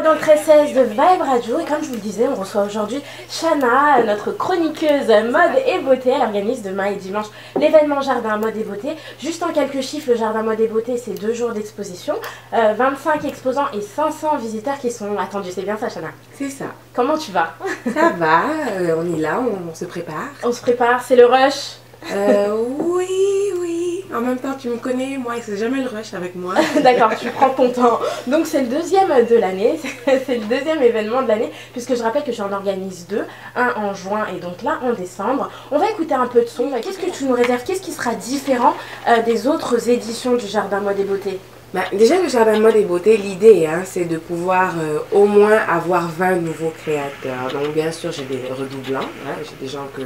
dans le 13-16 de Vibe Radio et comme je vous le disais, on reçoit aujourd'hui Shana, notre chroniqueuse mode et beauté. Elle organise demain et dimanche l'événement Jardin Mode et Beauté. Juste en quelques chiffres, le Jardin Mode et Beauté, c'est 2 jours d'exposition, 25 exposants et 500 visiteurs qui sont attendus. C'est bien ça, Shana? C'est ça. Comment tu vas? Ça va, on est là, on se prépare. On se prépare, c'est le rush? Oui. En même temps, tu me connais, moi, c'est jamais le rush avec moi. D'accord, tu prends ton temps. Donc c'est le deuxième de l'année, c'est le deuxième événement de l'année, puisque je rappelle que j'en organise 2, un en juin et donc là en décembre. On va écouter un peu de son. Qu'est-ce que tu nous réserves? Qu'est-ce qui sera différent des autres éditions du Jardin Mode et Beauté? Déjà, le Jardin Mode et Beauté, l'idée, c'est de pouvoir au moins avoir 20 nouveaux créateurs. Donc, bien sûr, j'ai des redoublants. J'ai des gens que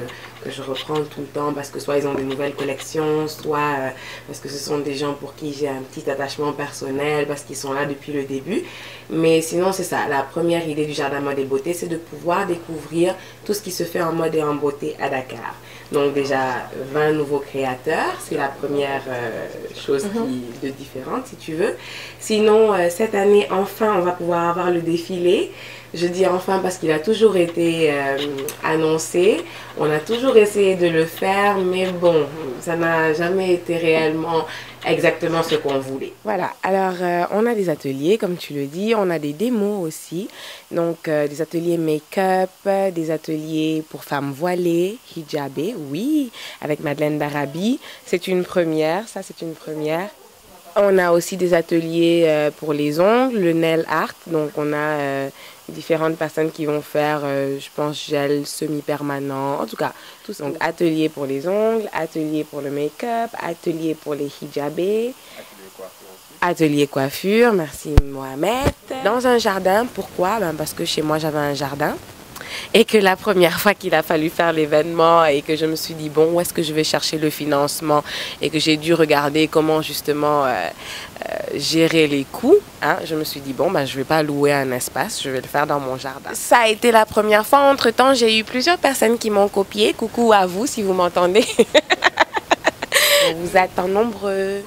je reprends tout le temps parce que soit ils ont des nouvelles collections, soit parce que ce sont des gens pour qui j'ai un petit attachement personnel, parce qu'ils sont là depuis le début. Mais sinon, c'est ça. La première idée du Jardin Mode et Beauté, c'est de pouvoir découvrir tout ce qui se fait en mode et en beauté à Dakar. Donc déjà 20 nouveaux créateurs, c'est la première chose de différente si tu veux. Sinon cette année enfin on va pouvoir avoir le défilé. Je dis enfin parce qu'il a toujours été annoncé, on a toujours essayé de le faire mais bon, ça n'a jamais été réellement exactement ce qu'on voulait. Voilà, alors on a des ateliers comme tu le dis, on a des démos aussi, donc des ateliers make-up, des ateliers pour femmes voilées, hijabées, oui, avec Madeleine Darabi, c'est une première, ça c'est une première. On a aussi des ateliers pour les ongles, le nail art, donc on a différentes personnes qui vont faire, je pense, gel semi-permanent, en tout cas, tous. Donc, atelier pour les ongles, atelier pour le make-up, atelier pour les hijabés. Atelier coiffure, merci Mohamed. Dans un jardin, pourquoi? Parce que chez moi, j'avais un jardin. Et que la première fois qu'il a fallu faire l'événement et que je me suis dit, bon, où est-ce que je vais chercher le financement? Et que j'ai dû regarder comment justement gérer les coûts. Je me suis dit, bon, je ne vais pas louer un espace, je vais le faire dans mon jardin. Ça a été la première fois. Entre-temps, j'ai eu plusieurs personnes qui m'ont copié. Coucou à vous si vous m'entendez. Vous êtes en nombreux.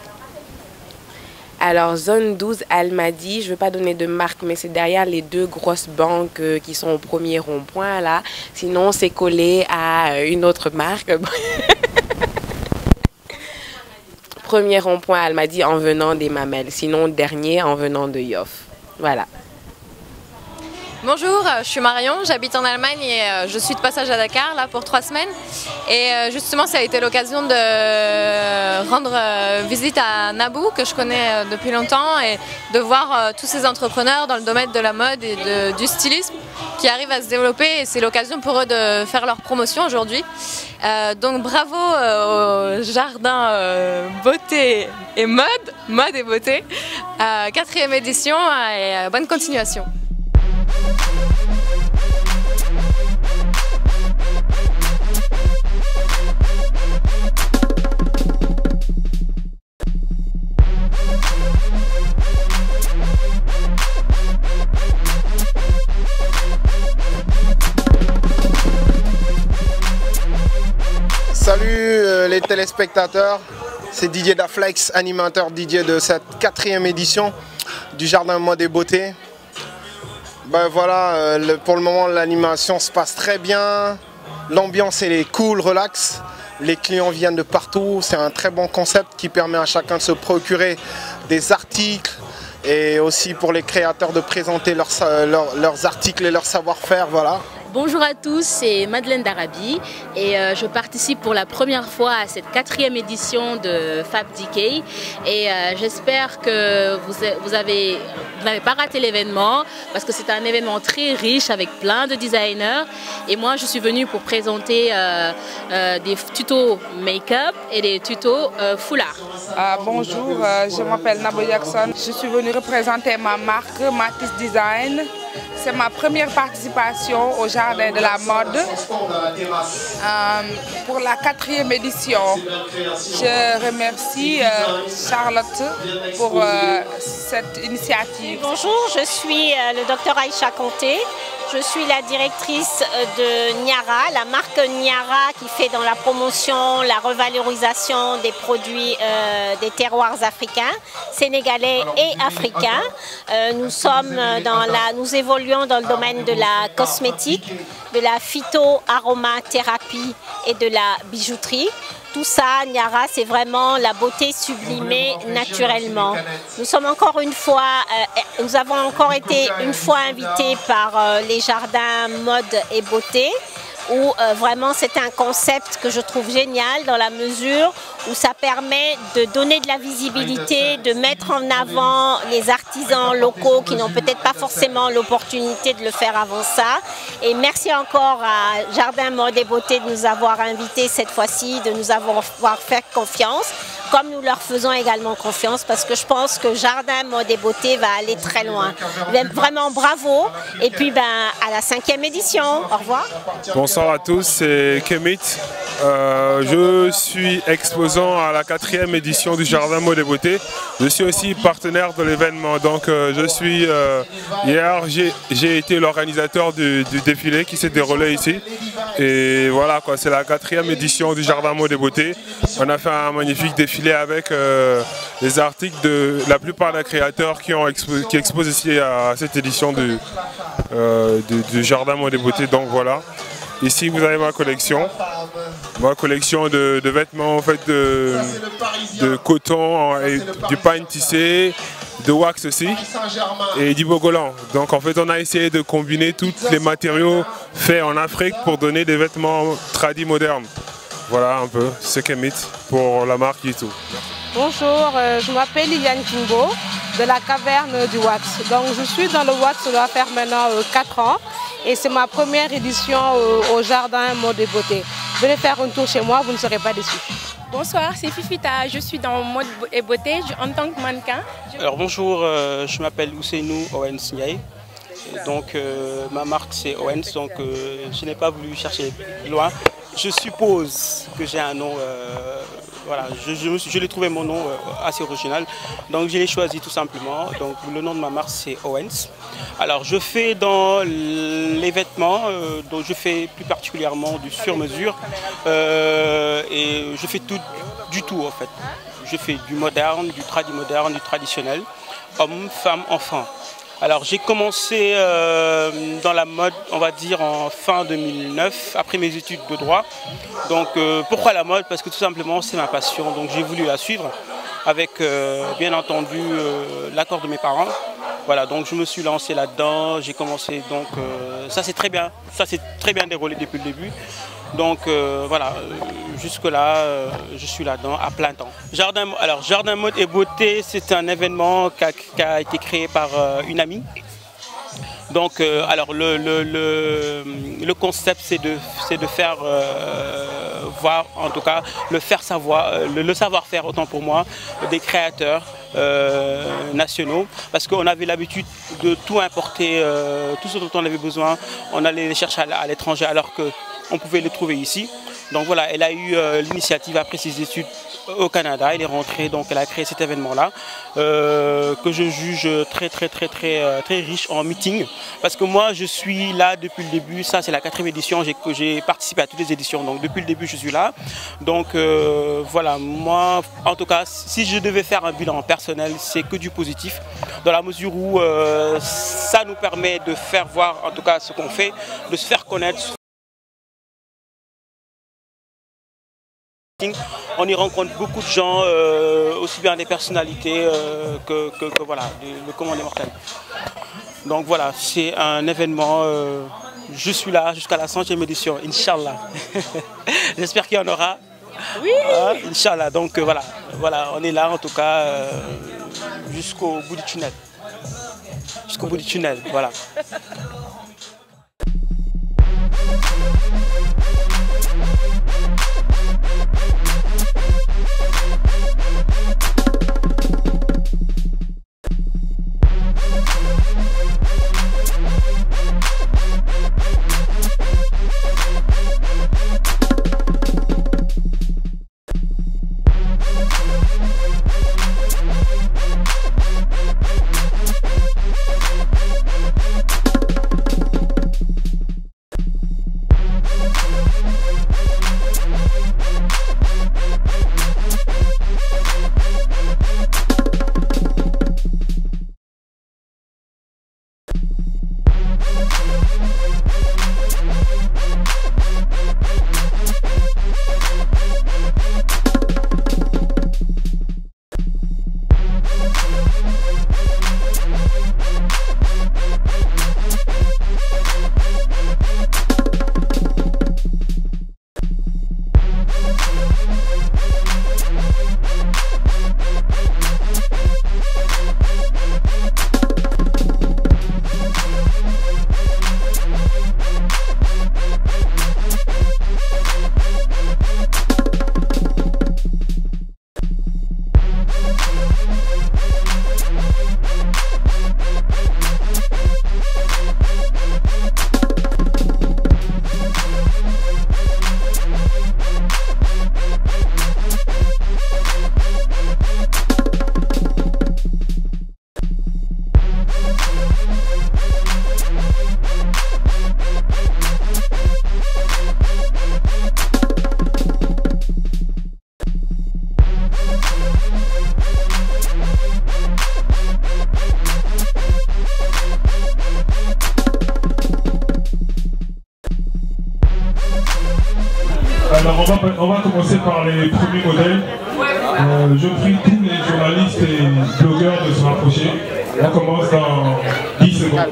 Alors, zone 12 Almadies, je ne veux pas donner de marque, mais c'est derrière les 2 grosses banques qui sont au premier rond-point, là. Sinon, c'est collé à une autre marque. Premier rond-point Almadies en venant des Mamelles. Sinon, dernier en venant de Yoff. Voilà. Bonjour, je suis Marion, j'habite en Allemagne et je suis de passage à Dakar là pour 3 semaines. Et justement, ça a été l'occasion de rendre visite à Nabou, que je connais depuis longtemps, et de voir tous ces entrepreneurs dans le domaine de la mode et du stylisme qui arrivent à se développer. Et c'est l'occasion pour eux de faire leur promotion aujourd'hui. Donc bravo au Jardin Beauté et Mode et Beauté, 4e édition, et bonne continuation. Salut les téléspectateurs, c'est Didier Daflex, animateur DJ de cette 4e édition du Jardin Mode et Beauté. Voilà, pour le moment l'animation se passe très bien, l'ambiance elle est cool, relax, les clients viennent de partout, c'est un très bon concept qui permet à chacun de se procurer des articles et aussi pour les créateurs de présenter leurs articles et leur savoir-faire, voilà. Bonjour à tous, c'est Madeleine Darabi et je participe pour la première fois à cette 4e édition de Fab DK et j'espère que vous n'avez pas raté l'événement parce que c'est un événement très riche avec plein de designers et moi je suis venue pour présenter des tutos make-up et des tutos foulard. Bonjour, je m'appelle Nabo Jackson, je suis venue représenter ma marque Matisse Design. C'est ma première participation au Jardin de la Mode pour la 4e édition. Je remercie Charlotte pour cette initiative. Bonjour, je suis le docteur Aïcha Conté. Je suis la directrice de Niara, la marque Niara qui fait dans la promotion, la revalorisation des produits des terroirs africains, sénégalais et africains. Nous évoluons dans le domaine de la cosmétique, de la phytoaromathérapie et de la bijouterie. Tout ça, Niara, c'est vraiment la beauté sublimée naturellement. Nous avons encore été une fois invités par les jardins mode et beauté, où vraiment c'est un concept que je trouve génial dans la mesure où ça permet de donner de la visibilité, de mettre en avant les artisans locaux qui n'ont peut-être pas forcément l'opportunité de le faire avant ça. Et merci encore à Jardin Mode et Beauté de nous avoir invités cette fois-ci, de nous avoir fait confiance, comme nous leur faisons également confiance, parce que je pense que Jardin Mode et Beauté va aller très loin. Vraiment bravo, et puis à la 5e édition. Au revoir. Bonsoir à tous, c'est Kemit. Je suis exposant à la 4e édition du Jardin Mode et Beauté. Je suis aussi partenaire de l'événement. Donc hier j'ai été l'organisateur du défilé qui s'est déroulé ici. Et voilà quoi, c'est la 4e édition du Jardin Mode et Beauté. On a fait un magnifique défilé avec les articles de la plupart des créateurs qui exposent ici à cette édition du Jardin Mode et Beauté. Donc voilà. Ici vous avez ma collection de vêtements en fait de coton et du pain tissé, de wax aussi et du bogolan. Donc en fait on a essayé de combiner tous les matériaux faits en Afrique pour donner des vêtements tradis modernes. Voilà un peu, c'est Kemit pour la marque Yitu. Bonjour, je m'appelle Liliane Kimbo de la caverne du wax. Donc je suis dans le wax, ça doit faire maintenant 4 ans. Et c'est ma première édition au Jardin Mode et Beauté. Venez faire un tour chez moi, vous ne serez pas déçus. Bonsoir, c'est Fifita, je suis dans Mode et Beauté en tant que mannequin. Alors bonjour, je m'appelle Ousseinou Owens Ndiaye. Donc ma marque c'est Owens, donc je n'ai pas voulu chercher loin. Je suppose que j'ai un nom, voilà, je l'ai trouvé mon nom assez original, donc je l'ai choisi tout simplement. Donc le nom de ma marque c'est Owens. Alors je fais dans les vêtements, donc je fais plus particulièrement du sur-mesure et je fais du tout en fait. Je fais du moderne, du traditionnel, homme, femme, enfant. Alors j'ai commencé dans la mode, on va dire en fin 2009, après mes études de droit. Donc pourquoi la mode? Parce que tout simplement c'est ma passion, donc j'ai voulu la suivre avec bien entendu l'accord de mes parents. Voilà, donc je me suis lancé là-dedans, j'ai commencé donc, ça s'est très bien déroulé depuis le début. Donc voilà, jusque-là, je suis là-dedans à plein temps. Jardin Mode et Beauté, c'est un événement qui a été créé par une amie. Donc alors le concept c'est de faire voir, en tout cas le savoir-faire autant pour moi des créateurs nationaux, parce qu'on avait l'habitude de tout importer, tout ce dont on avait besoin, on allait les chercher à l'étranger alors qu'on pouvait les trouver ici. Donc voilà, elle a eu l'initiative après ses études au Canada, elle est rentrée, donc elle a créé cet événement-là que je juge très riche en meeting, parce que moi je suis là depuis le début. Ça c'est la 4e édition, j'ai participé à toutes les éditions, donc depuis le début je suis là. Donc voilà, moi en tout cas si je devais faire un bilan personnel, c'est que du positif, dans la mesure où ça nous permet de faire voir en tout cas ce qu'on fait, de se faire connaître. On y rencontre beaucoup de gens, aussi bien des personnalités que voilà, le commun des mortels. Donc voilà, c'est un événement, je suis là jusqu'à la 100e édition, Inch'Allah. J'espère qu'il y en aura. Oui. Inch'Allah, donc voilà, on est là en tout cas jusqu'au bout du tunnel. Jusqu'au bout du tunnel, voilà. va commencer par les premiers modèles. Je prie tous les journalistes et blogueurs de se rapprocher. On commence dans 10 secondes.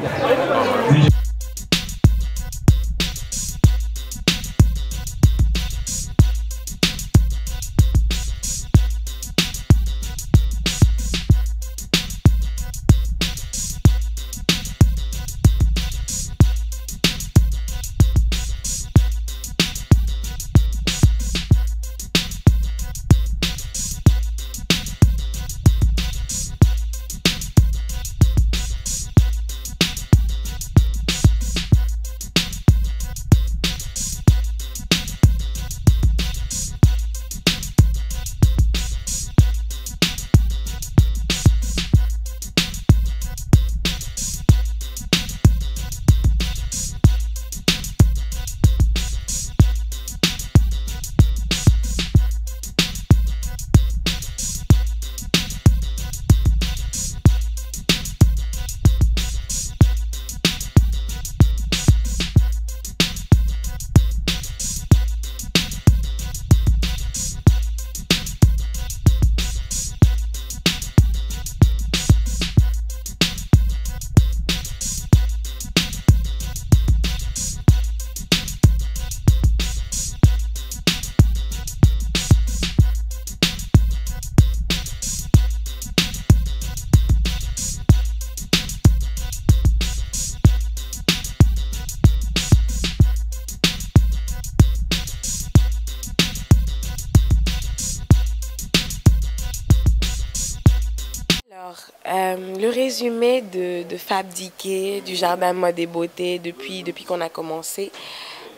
Le résumé de Fab DK, du Jardin Mode et Beauté depuis qu'on a commencé,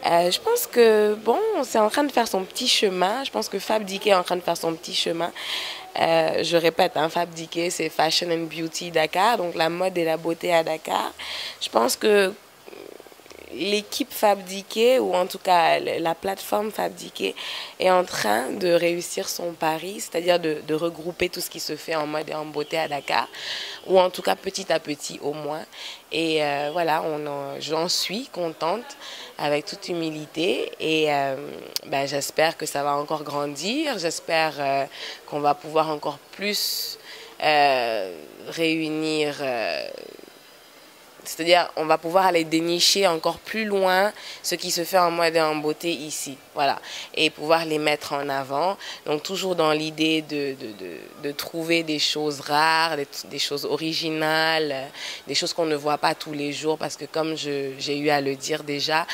je pense que bon, c'est en train de faire son petit chemin. Je pense que Fab DK est en train de faire son petit chemin. Je répète, hein, Fab DK, c'est Fashion and Beauty Dakar, donc la mode et la beauté à Dakar. Je pense que l'équipe Fab DK, ou en tout cas la plateforme Fab DK, est en train de réussir son pari, c'est-à-dire de regrouper tout ce qui se fait en mode et en beauté à Dakar, ou en tout cas petit à petit au moins. Et voilà, j'en suis contente avec toute humilité, et j'espère que ça va encore grandir, j'espère qu'on va pouvoir encore plus réunir... c'est-à-dire, on va pouvoir aller dénicher encore plus loin ce qui se fait en mode et en beauté ici. Voilà. Et pouvoir les mettre en avant. Donc, toujours dans l'idée de trouver des choses rares, des choses originales, des choses qu'on ne voit pas tous les jours. Parce que, comme j'ai eu à le dire déjà,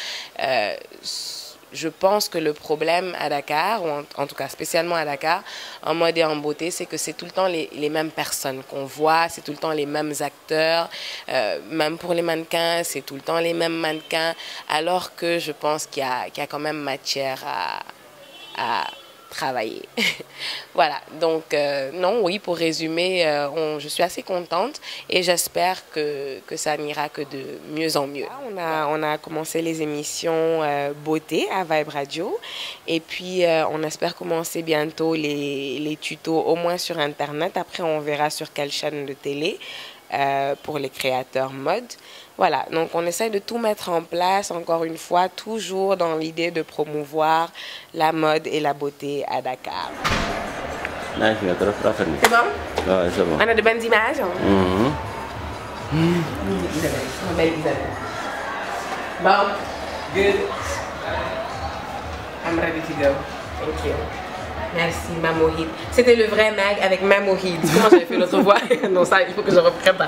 je pense que le problème à Dakar, ou en tout cas spécialement à Dakar, en mode et en beauté, c'est que c'est tout le temps les mêmes personnes qu'on voit, c'est tout le temps les mêmes acteurs, même pour les mannequins, c'est tout le temps les mêmes mannequins, alors que je pense qu'il y a quand même matière à travailler. Voilà, donc non, oui, pour résumer, je suis assez contente et j'espère que ça n'ira que de mieux en mieux. On a commencé les émissions beauté à Vibe Radio, et puis on espère commencer bientôt les tutos, au moins sur Internet. Après, on verra sur quelle chaîne de télé pour les créateurs mode. Voilà, donc on essaie de tout mettre en place, encore une fois, toujours dans l'idée de promouvoir la mode et la beauté à Dakar. C'est bon? Ouais, c'est bon. On a de bonnes images? Belle Isabelle. Bon. Good. I'm ready to go. Thank you. Merci, Mamohid. C'était le vrai mag avec Mamohid. Comment j'avais fait l'autre fois? Non, ça, il faut que je reprenne ça.